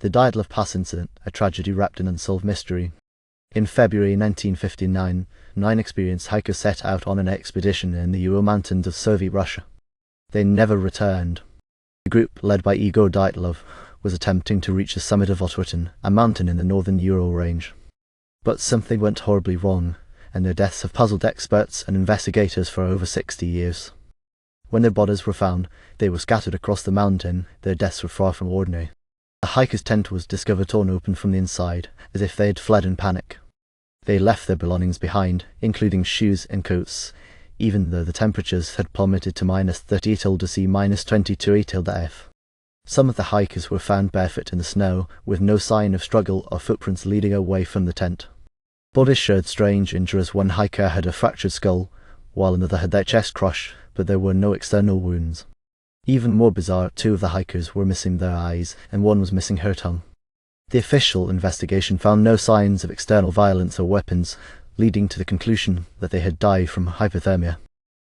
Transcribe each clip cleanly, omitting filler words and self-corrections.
The Dyatlov Pass incident, a tragedy wrapped in unsolved mystery. In February 1959, 9 experienced hikers set out on an expedition in the Ural Mountains of Soviet Russia. They never returned. The group, led by Igor Dyatlov, was attempting to reach the summit of Otwotin, a mountain in the northern Ural range. But something went horribly wrong, and their deaths have puzzled experts and investigators for over 60 years. When their bodies were found, they were scattered across the mountain. Their deaths were far from ordinary. A hiker's tent was discovered torn open from the inside, as if they had fled in panic. They left their belongings behind, including shoes and coats, even though the temperatures had plummeted to -38 to C -22 F. Some of the hikers were found barefoot in the snow, with no sign of struggle or footprints leading away from the tent. Bodies showed strange injuries. One hiker had a fractured skull, while another had their chest crushed, but there were no external wounds. Even more bizarre, 2 of the hikers were missing their eyes, and one was missing her tongue. The official investigation found no signs of external violence or weapons, leading to the conclusion that they had died from hypothermia.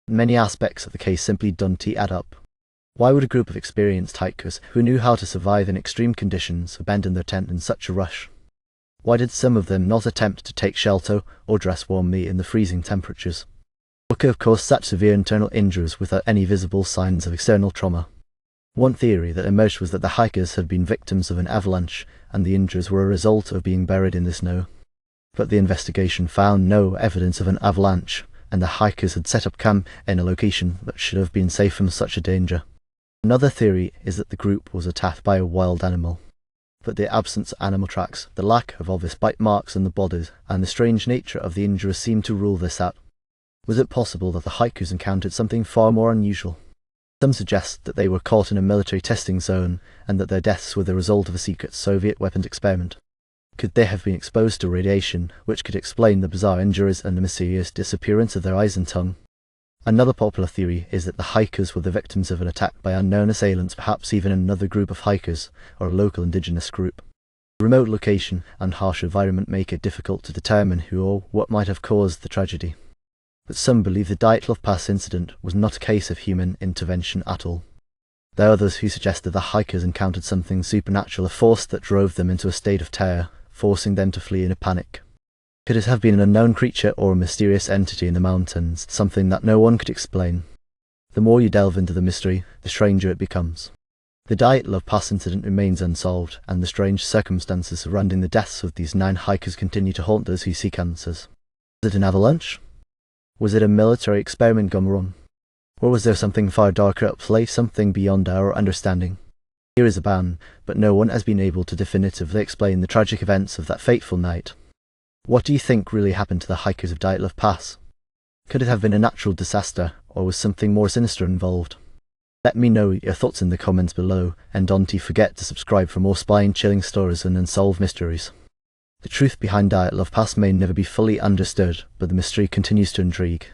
Many aspects of the case simply don't add up. Why would a group of experienced hikers, who knew how to survive in extreme conditions, abandon their tent in such a rush? Why did some of them not attempt to take shelter or dress warmly in the freezing temperatures? What could have caused such severe internal injuries without any visible signs of external trauma? One theory that emerged was that the hikers had been victims of an avalanche, and the injuries were a result of being buried in the snow. But the investigation found no evidence of an avalanche, and the hikers had set up camp in a location that should have been safe from such a danger. Another theory is that the group was attacked by a wild animal. But the absence of animal tracks, the lack of obvious bite marks on the bodies, and the strange nature of the injuries seemed to rule this out. Was it possible that the hikers encountered something far more unusual? Some suggest that they were caught in a military testing zone, and that their deaths were the result of a secret Soviet weapons experiment. Could they have been exposed to radiation, which could explain the bizarre injuries and the mysterious disappearance of their eyes and tongue? Another popular theory is that the hikers were the victims of an attack by unknown assailants, perhaps even another group of hikers, or a local indigenous group. The remote location and harsh environment make it difficult to determine who or what might have caused the tragedy. But some believe the Dyatlov Pass incident was not a case of human intervention at all. There are others who suggest that the hikers encountered something supernatural, a force that drove them into a state of terror, forcing them to flee in a panic. Could it have been an unknown creature or a mysterious entity in the mountains, something that no one could explain? The more you delve into the mystery, the stranger it becomes. The Dyatlov Pass incident remains unsolved, and the strange circumstances surrounding the deaths of these 9 hikers continue to haunt those who seek answers. Was it an avalanche? Was it a military experiment gone wrong? Or was there something far darker at play, something beyond our understanding? Theories abound, but no one has been able to definitively explain the tragic events of that fateful night. What do you think really happened to the hikers of Dyatlov Pass? Could it have been a natural disaster, or was something more sinister involved? Let me know your thoughts in the comments below, and don't forget to subscribe for more spine-chilling stories and unsolved mysteries. The truth behind Dyatlov Pass may never be fully understood, but the mystery continues to intrigue.